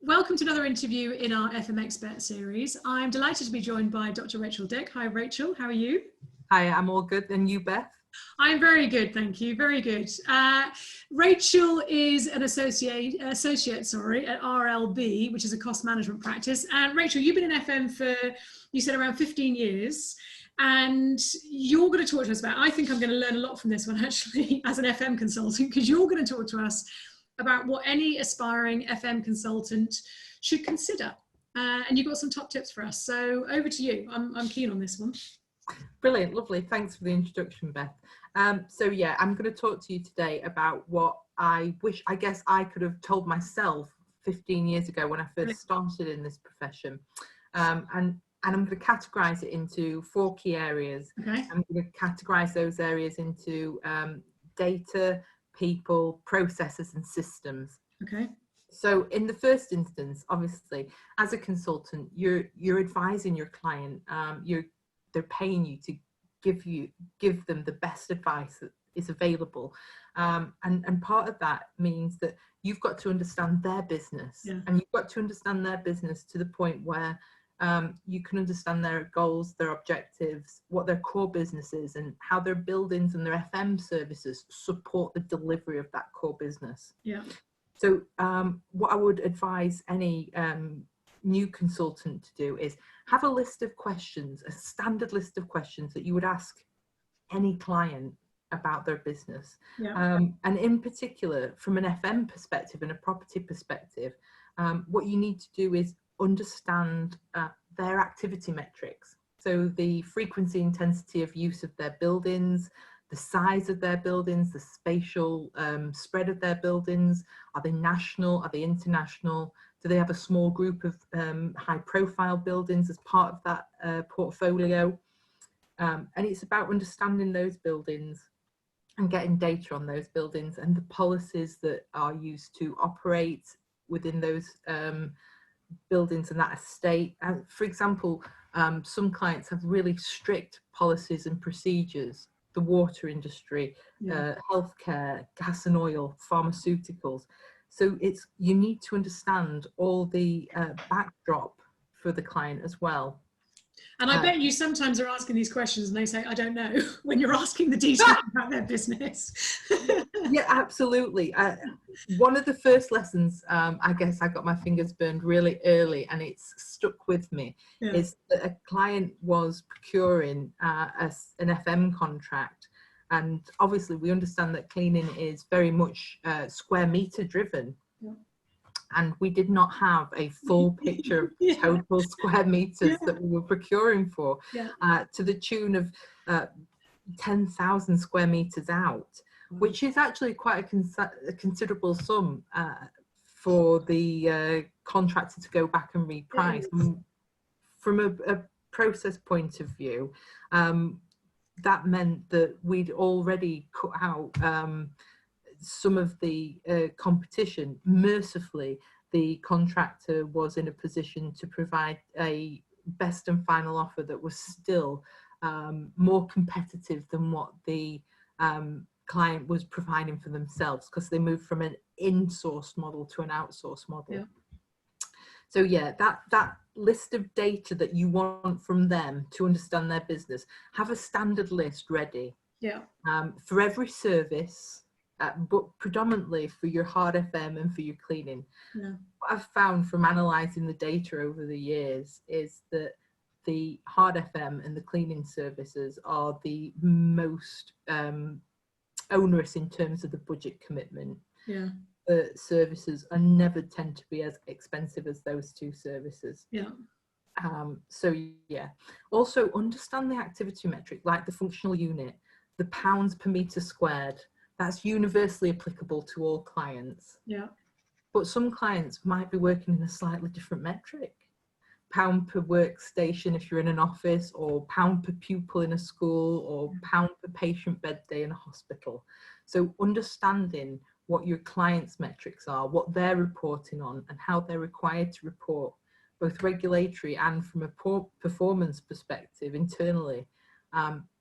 Welcome to another interview in our FM Expert series. I'm delighted to be joined by Dr. Rachel Dick. Hi Rachel, how are you? Hi, I'm all good. And you, Beth? I'm very good, thank you. Very good. Rachel is an associate at RLB, which is a cost management practice. And Rachel, you've been in FM for, you said, around 15 years. And you're going to talk to us about, I think I'm going to learn a lot from this one actually as an FM consultant, because you're going to talk to us about what any aspiring FM consultant should consider. And you've got some top tips for us. So over to you. I'm keen on this one. Brilliant, lovely. Thanks for the introduction, Beth. So yeah, I'm going to talk to you today about what I guess I could have told myself 15 years ago when I first started in this profession. And I'm going to categorise it into 4 key areas. Okay. I'm going to categorise those areas into data, people, processes and systems. Okay. So in the first instance, obviously, as a consultant, you're advising your client. They're paying you to give them the best advice that is available. And part of that means that you've got to understand their business. Yeah. And you've got to understand their business to the point where you can understand their goals, their objectives, what their core business is, and how their buildings and their FM services support the delivery of that core business. Yeah. So what I would advise any new consultant to do is have a list of questions, a standard list of questions that you would ask any client about their business. Yeah. And in particular, from an FM perspective and a property perspective, what you need to do is understand their activity metrics. So the frequency, intensity of use of their buildings, the size of their buildings, the spatial spread of their buildings. Are they national? Are they international? Do they have a small group of high profile buildings as part of that portfolio? And it's about understanding those buildings and getting data on those buildings and the policies that are used to operate within those buildings and that estate. And for example, some clients have really strict policies and procedures. The water industry, Yeah. healthcare, gas and oil, pharmaceuticals. So you need to understand all the backdrop for the client as well. And I bet you sometimes are asking these questions and they say, I don't know, when you're asking the details about their business. Yeah, absolutely. One of the first lessons, I guess I got my fingers burned really early and it's stuck with me, Yeah. is that a client was procuring an FM contract. And obviously we understand that cleaning is very much square meter driven. Yeah. And we did not have a full picture of Yeah. total square meters that we were procuring for, Yeah. to the tune of 10,000 square meters out, which is actually quite a considerable sum for the contractor to go back and reprice. From a process point of view, that meant that we'd already cut out some of the competition. Mercifully, the contractor was in a position to provide a best and final offer that was still more competitive than what the client was providing for themselves, because they moved from an in-sourced model to an outsourced model. Yeah. So yeah, that list of data that you want from them to understand their business, have a standard list ready. Yeah. For every service, but predominantly for your hard FM and for your cleaning. Yeah. What I've found from analysing the data over the years is that the hard FM and the cleaning services are the most onerous in terms of the budget commitment. Yeah. The services are never tend to be as expensive as those 2 services. Yeah. So yeah, also understand the activity metric, like the functional unit, the pounds per meter squared. That's universally applicable to all clients. Yeah. But some clients might be working in a slightly different metric. Pound per workstation if you're in an office, or pound per pupil in a school, or pound per patient bed day in a hospital. So understanding what your clients' metrics are, what they're reporting on, and how they're required to report, both regulatory and from a performance perspective internally,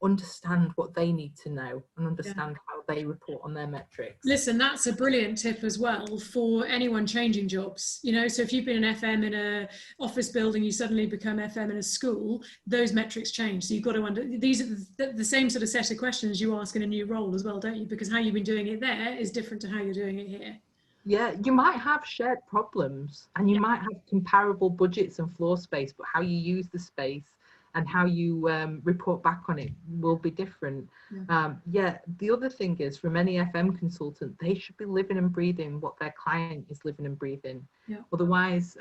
understand what they need to know and understand how they report on their metrics. Listen, that's a brilliant tip as well for anyone changing jobs. You know, so if you've been an FM in a office building, you suddenly become FM in a school, those metrics change. So you've got to these are the same sort of set of questions you ask in a new role as well, don't you? Because how you've been doing it there is different to how you're doing it here. Yeah, you might have shared problems and you might have comparable budgets and floor space, but how you use the space and how you report back on it will be different. The other thing is, from any FM consultant, they should be living and breathing what their client is living and breathing. Otherwise,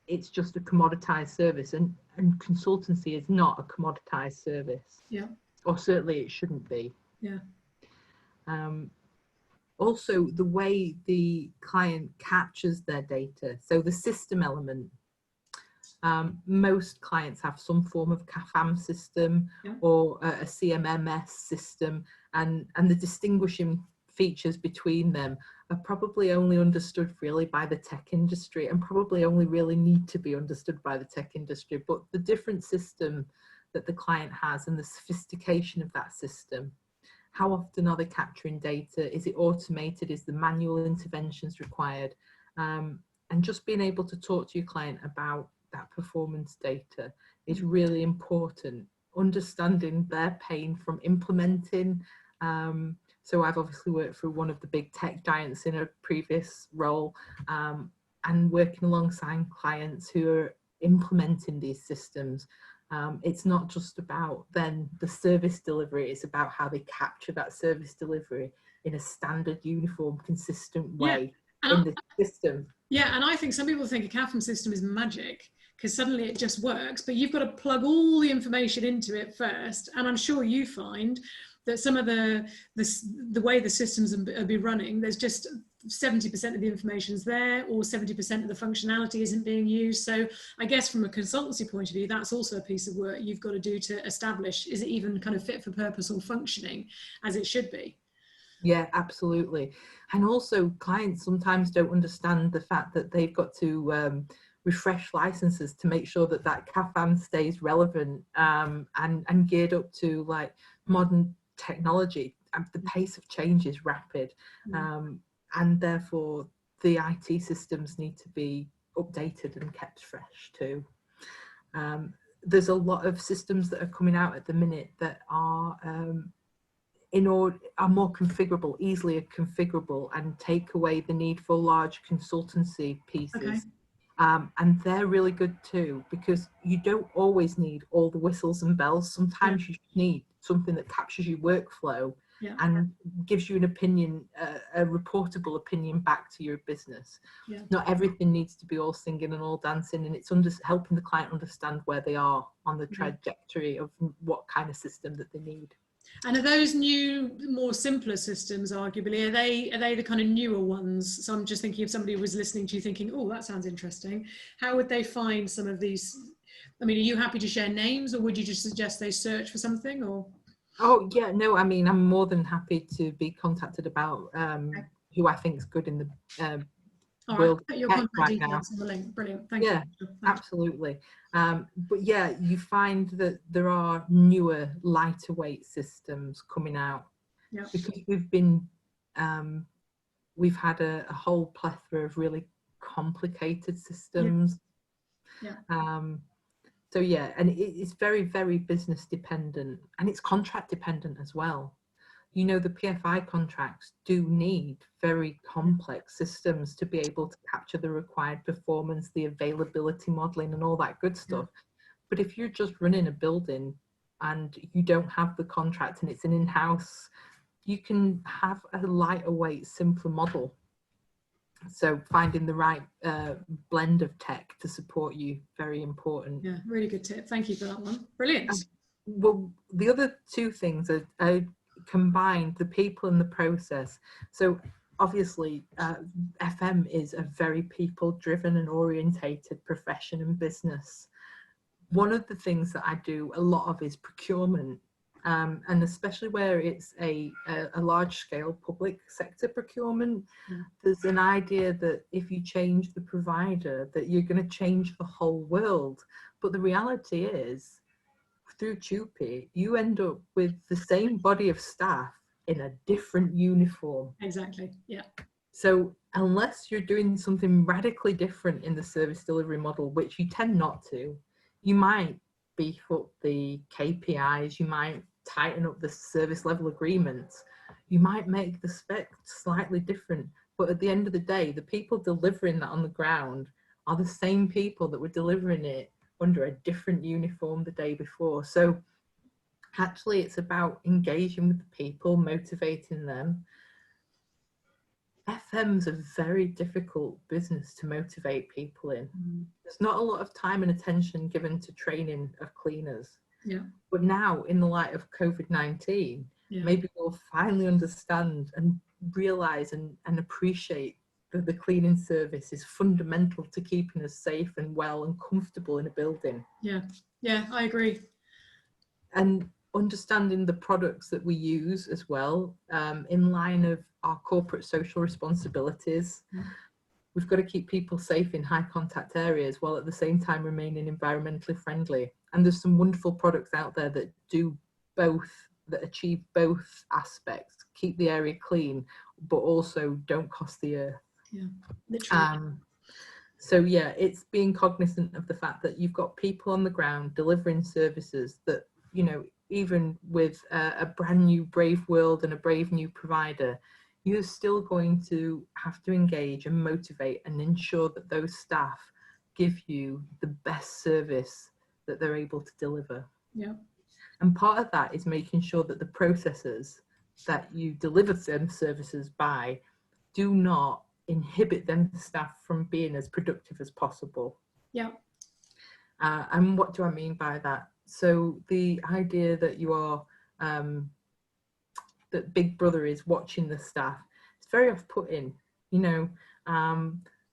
it's just a commoditized service, and consultancy is not a commoditized service. Or certainly it shouldn't be. Also, the way the client captures their data, so the system element. Most clients have some form of CAFAM system or a CMMS system, and the distinguishing features between them are probably only understood really by the tech industry, and probably only really need to be understood by the tech industry. But the different system that the client has and the sophistication of that system, how often are they capturing data? Is it automated? Is the manual interventions required? And just being able to talk to your client about that performance data is really important. Understanding their pain from implementing. So I've obviously worked for one of the big tech giants in a previous role, and working alongside clients who are implementing these systems. It's not just about then the service delivery, it's about how they capture that service delivery in a standard, uniform, consistent way in the system. Yeah, and I think some people think a CAFM system is magic because suddenly it just works, but you've got to plug all the information into it first. And I'm sure you find that some of the way the systems are be running, there's just 70% of the information's there, or 70% of the functionality isn't being used. So I guess from a consultancy point of view, that's also a piece of work you've got to do to establish, is it even kind of fit for purpose or functioning as it should be? Yeah, absolutely. And also clients sometimes don't understand the fact that they've got to refresh licenses to make sure that that CAFAM stays relevant and geared up to like modern technology. The pace of change is rapid, and therefore the IT systems need to be updated and kept fresh too. There's a lot of systems that are coming out at the minute that are more configurable, easily configurable, and take away the need for large consultancy pieces. And they're really good too, because you don't always need all the whistles and bells. Sometimes you need something that captures your workflow and gives you an opinion, a reportable opinion back to your business. Not everything needs to be all singing and all dancing, and it's helping the client understand where they are on the trajectory of what kind of system that they need. And are those new, more simpler systems, arguably, are they the kind of newer ones? So I'm just thinking if somebody was listening to you thinking, oh, that sounds interesting, how would they find some of these? I mean, are you happy to share names, or would you just suggest they search for something? Or oh yeah, no, I mean, I'm more than happy to be contacted about who I think is good in the world put your tech contact right details now. on the link. Brilliant. Thank you. Absolutely. But yeah, you find that there are newer, lighter weight systems coming out because we've had a whole plethora of really complicated systems. So yeah, and it's very, very business dependent, and it's contract dependent as well. You know, the PFI contracts do need very complex systems to be able to capture the required performance, the availability modeling and all that good stuff. But if you're just running a building and you don't have the contract and it's an in-house, you can have a lighter weight, simpler model. So finding the right blend of tech to support you, very important. Yeah, really good tip. Thank you for that one. Brilliant. Well, the other two things are combined, the people and the process. So obviously FM is a very people driven and orientated profession and business. One of the things that I do a lot of is procurement, and especially where it's a large scale public sector procurement. There's an idea that if you change the provider that you're going to change the whole world, but the reality is through TUPE, you end up with the same body of staff in a different uniform. Exactly, yeah. So unless you're doing something radically different in the service delivery model, which you tend not to, you might beef up the KPIs, you might tighten up the service level agreements, you might make the spec slightly different, but at the end of the day, the people delivering that on the ground are the same people that were delivering it under a different uniform the day before. So actually it's about engaging with the people, motivating them. FM's a very difficult business to motivate people in. There's not a lot of time and attention given to training of cleaners. Yeah. But now, in the light of COVID-19, maybe we'll finally understand and realise and appreciate that the cleaning service is fundamental to keeping us safe and well and comfortable in a building. Yeah, yeah, I agree. And understanding the products that we use as well, in line of our corporate social responsibilities. We've got to keep people safe in high contact areas while at the same time remaining environmentally friendly. And there's some wonderful products out there that do both, that achieve both aspects, keep the area clean, but also don't cost the earth. Yeah, literally. So yeah, it's being cognizant of the fact that you've got people on the ground delivering services that, you know, even with a brand new brave world and a brave new provider, you're still going to have to engage and motivate and ensure that those staff give you the best service that they're able to deliver. Yeah. And part of that is making sure that the processes that you deliver them services by do not inhibit them staff from being as productive as possible. Yeah. And what do I mean by that? So the idea that you are, that Big Brother is watching the staff, it's very off-putting, you know.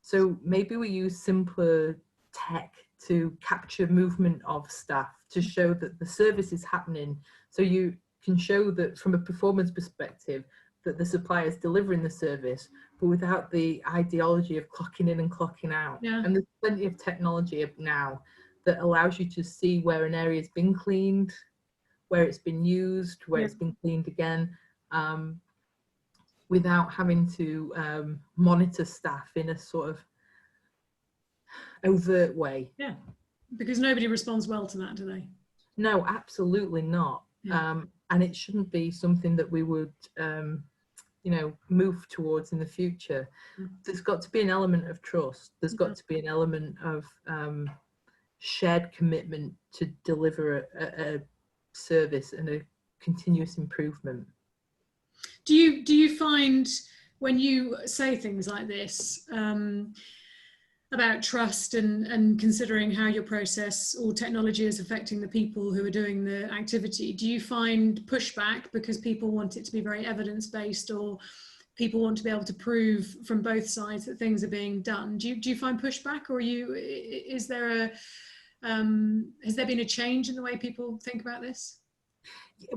So maybe we use simpler tech to capture movement of staff to show that the service is happening. So you can show that from a performance perspective, that the supplier is delivering the service, but without the ideology of clocking in and clocking out. Yeah. And there's plenty of technology now that allows you to see where an area has been cleaned, where it's been used, where it's been cleaned again, without having to monitor staff in a sort of overt way. Yeah, because nobody responds well to that, do they? No, absolutely not. Yeah. And it shouldn't be something that we would, you know, move towards in the future. There's got to be an element of trust. There's got to be an element of shared commitment to deliver a service and a continuous improvement. Do you find when you say things like this about trust and considering how your process or technology is affecting the people who are doing the activity, do you find pushback because people want it to be very evidence-based, or people want to be able to prove from both sides that things are being done? Do you find pushback, or has there been a change in the way people think about this?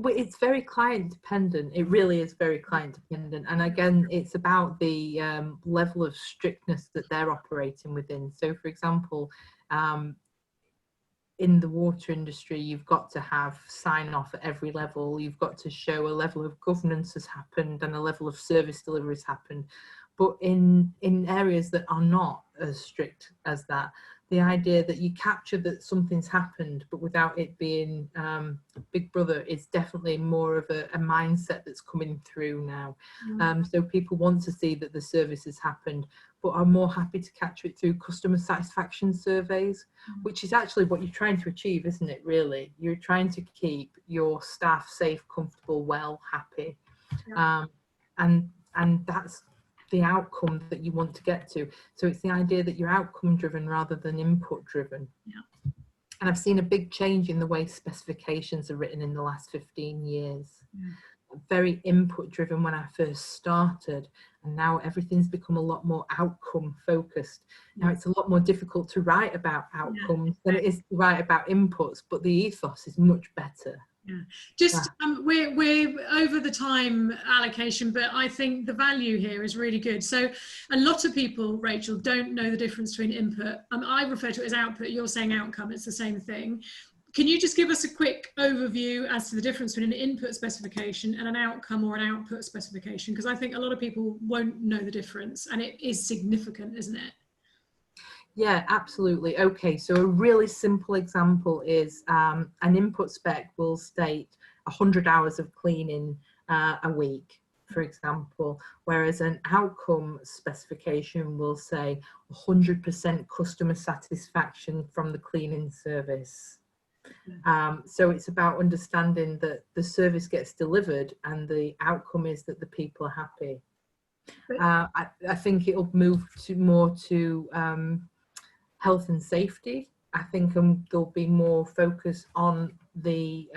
It's very client dependent. It really is very client dependent. And again, it's about the level of strictness that they're operating within. So for example, in the water industry, you've got to have sign off at every level. You've got to show a level of governance has happened and a level of service delivery has happened. But in areas that are not as strict as that, the idea that you capture that something's happened, but without it being Big Brother, is definitely more of a mindset that's coming through now. So people want to see that the service has happened, but are more happy to capture it through customer satisfaction surveys, which is actually what you're trying to achieve, isn't it, really? You're trying to keep your staff safe, comfortable, well, happy. And that's the outcome that you want to get to. So it's the idea that you're outcome driven rather than input driven. Yeah. And I've seen a big change in the way specifications are written in the last 15 years. Very input driven when I first started, and now everything's become a lot more outcome focused. Now it's a lot more difficult to write about outcomes than it is to write about inputs, but the ethos is much better. We're over the time allocation, but I think the value here is really good. So a lot of people, Rachel, don't know the difference between input. I refer to it as output. You're saying outcome. It's the same thing. Can you just give us a quick overview as to the difference between an input specification and an outcome or an output specification? Because I think a lot of people won't know the difference, and it is significant, isn't it? Yeah, absolutely. Okay, so a really simple example is an input spec will state 100 hours of cleaning a week, for example, whereas an outcome specification will say 100% customer satisfaction from the cleaning service. So it's about understanding that the service gets delivered and the outcome is that the people are happy. I think it'll move to more to health and safety. I think there'll be more focus on the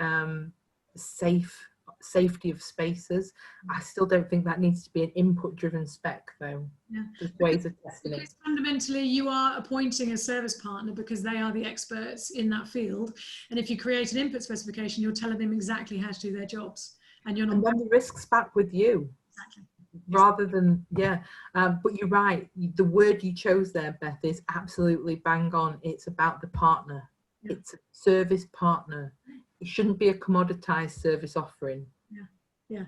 safety of spaces. I still don't think that needs to be an input driven spec though. Yeah. There's ways of testing it. Because fundamentally you are appointing a service partner because they are the experts in that field, and if you create an input specification you're telling them exactly how to do their jobs, and you're not, and then the risk's back with you. Exactly. Rather than, but you're right, the word you chose there, Beth, is absolutely bang on. It's about the partner. Yeah. It's a service partner. It shouldn't be a commoditized service offering. Yeah.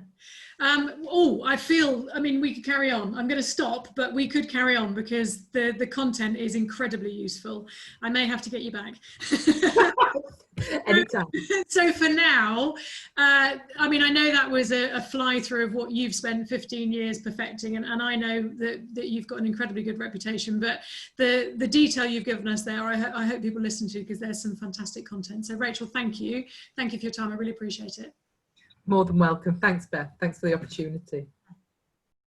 Oh, I mean, we could carry on. I'm going to stop, but we could carry on because the content is incredibly useful. I may have to get you back. Anytime. So for now, I mean, I know that was a fly through of what you've spent 15 years perfecting, and I know that you've got an incredibly good reputation, but the detail you've given us there, I hope people listen to, because there's some fantastic content. So Rachel, thank you. Thank you for your time. I really appreciate it. More than welcome. Thanks, Beth. Thanks for the opportunity.